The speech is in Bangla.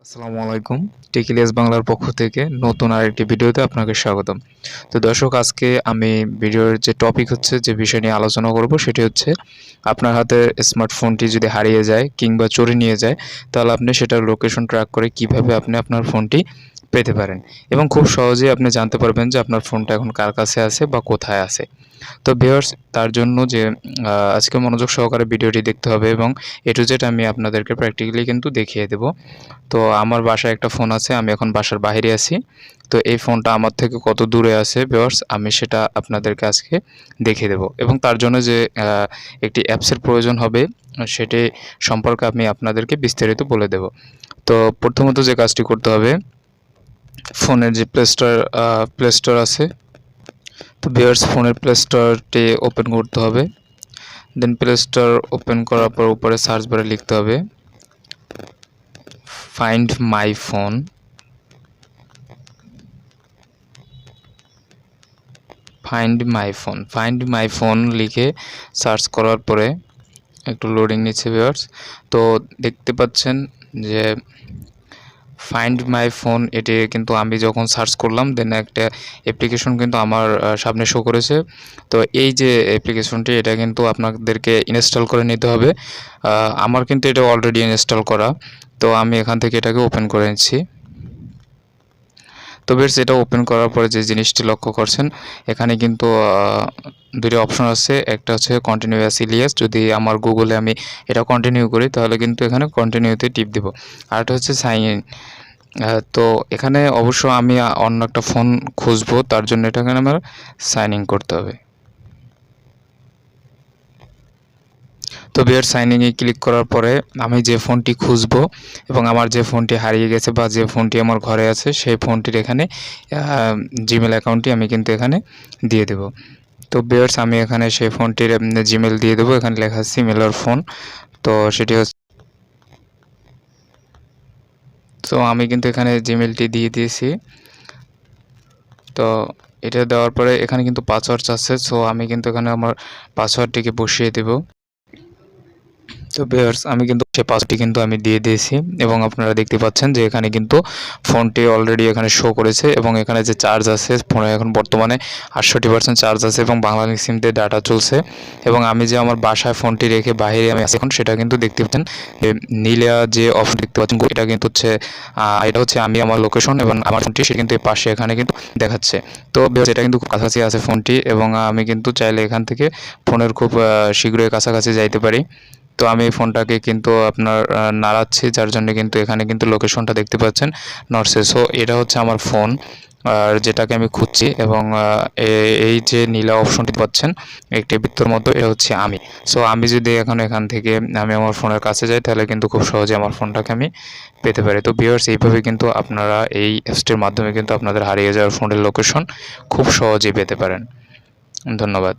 আসসালামু আলাইকুম। টেকিলিয়াস বাংলার পক্ষ থেকে নতুন আরেকটি ভিডিওতে আপনাকে স্বাগতম। তো দর্শক, আজকে আমি ভিডিওর যে টপিক হচ্ছে, যে বিষয় নিয়ে আলোচনা করব, সেটি হচ্ছে আপনার হাতে স্মার্টফোনটি যদি হারিয়ে যায় কিংবা চুরি নিয়ে যায়, তাহলে আপনি সেটার লোকেশন ট্র্যাক করে কিভাবে আপনি আপনার ফোনটি পেতে পারেন এবং খুব সহজেই আপনি জানতে পারবেন যে আপনার ফোনটা এখন কার কাছে আছে বা কোথায় আছে। তো ভিউয়ার্স, তার জন্য যে আজকে মনোযোগ সহকারে ভিডিওটি দেখতে হবে এবং এ টু জেড আমি আপনাদেরকে প্র্যাকটিক্যালি কিন্তু দেখিয়ে দেব। তো আমার বাসায় একটা ফোন আছে, আমি এখন বাসার বাইরে আছি। তো এই ফোনটা আমার থেকে কত দূরে আছে ভিউয়ার্স, আমি সেটা আপনাদেরকে আজকে দেখিয়ে দেব এবং তার জন্য যে একটি অ্যাপসের প্রয়োজন হবে সেটি সম্পর্কে আমি আপনাদেরকে বিস্তারিত বলে দেব। তো প্রথমত যে কাজটি করতে হবে, ফোনের যে প্লে স্টোর আছে, তো ভিউয়ার্স ফোনের প্লে স্টোরটি ওপেন করতে হবে। দেন প্লে স্টোর ওপেন করার পর উপরে সার্চ বারে লিখতে হবে find my phone. Find my phone লিখে সার্চ করার পরে একটু লোডিং নিচ্ছে ভিউয়ার্স। তো দেখতে পাচ্ছেন যে ফাইন্ড মাই ফোন, এটি কিন্তু আমি যখন সার্চ করলাম দেন একটা অ্যাপ্লিকেশন কিন্তু আমার সামনে শো করেছে। তো এই যে অ্যাপ্লিকেশনটি, এটা কিন্তু আপনাদেরকে ইনস্টল করে নিতে হবে। আমার কিন্তু এটা অলরেডি ইনস্টল করা, তো আমি এখান থেকে এটাকে ওপেন করে নিচ্ছি। তো বেশ, এটা ওপেন করার পরে যে জিনিসটি লক্ষ্য করছেন, এখানে কিন্তু দুটো অপশন আছে। একটা হচ্ছে কন্টিনিউ অ্যাজ ইলিয়াস, যদি আমার গুগলে আমি এটা কন্টিনিউ করি তাহলে কিন্তু এখানে কন্টিনিউতে টিপ দেব। আরেকটা হচ্ছে সাইন ইন। তো এখানে অবশ্য আমি অন্য একটা ফোন খুঁজবো, তার জন্য এটাকে আমার সাইন ইন করতে হবে। তো বিয়ার সাইনিংয়ে ক্লিক করার পরে আমি যে ফোনটি খুঁজবো এবং আমার যে ফোনটি হারিয়ে গেছে বা যে ফোনটি আমার ঘরে আছে সেই ফোনটির এখানে জিমেল অ্যাকাউন্টটি আমি কিন্তু এখানে দিয়ে দেব। তো বিয়ার্স, আমি এখানে সেই ফোনটির জিমেল দিয়ে দেবো। এখানে লেখা আছে মেলার ফোন, তো সেটি হচ্ছে, তো আমি কিন্তু এখানে জিমেলটি দিয়ে দিয়েছি। তো এটা দেওয়ার পরে এখানে কিন্তু পাসওয়ার্ড চাচ্ছে, সো আমি কিন্তু এখানে আমার পাসওয়ার্ডটিকে বসিয়ে দেবো। তো ভিউয়ার্স, আমি কিন্তু সেই পাসটি কিন্তু আমি দিয়ে দিয়েছি এবং আপনারা দেখতে পাচ্ছেন যে এখানে কিন্তু ফোনটি অলরেডি এখানে শো করেছে এবং এখানে যে চার্জ আছে ফোনে এখন বর্তমানে 68% চার্জ আছে এবং বাংলালিংক সিম দিয়ে ডাটা চলছে। এবং আমি যে আমার বাসায় ফোনটি রেখে বাইরে আমি আছি এখন, সেটা কিন্তু দেখতে পাচ্ছেন যে নীলা যে অপশন দেখতে পাচ্ছেন, এটা কিন্তু হচ্ছে এটা হচ্ছে আমি আমার লোকেশন এবং আমার ফোনটি সেটা কিন্তু পাশে এখানে কিন্তু দেখাচ্ছে। তো এটা কিন্তু খুব কাছাকাছি আছে ফোনটি এবং আমি কিন্তু চাইলে এখান থেকে ফোনের খুব শীঘ্রই কাছাকাছি যাইতে পারি। তো আমি এই ফোনটাকে কিন্তু আপনার নাড়াচ্ছি, যার জন্য কিন্তু এখানে কিন্তু লোকেশনটা দেখতে পাচ্ছেন নর্সে। সো এটা হচ্ছে আমার ফোন আর যেটাকে আমি খুঁজছি এবং এই যে নীলা অপশনটি পাচ্ছেন একটি বৃত্তর মতো, এটা হচ্ছে আমি। সো আমি যদি এখন এখান থেকে আমি আমার ফোনের কাছে যাই তাহলে কিন্তু খুব সহজে আমার ফোনটাকে আমি পেতে পারি। তো ভিউয়ার্স, এইভাবে কিন্তু আপনারা এই অ্যাপসটির মাধ্যমে কিন্তু আপনাদের হারিয়ে যাওয়ার ফোনের লোকেশন খুব সহজেই পেতে পারেন। ধন্যবাদ।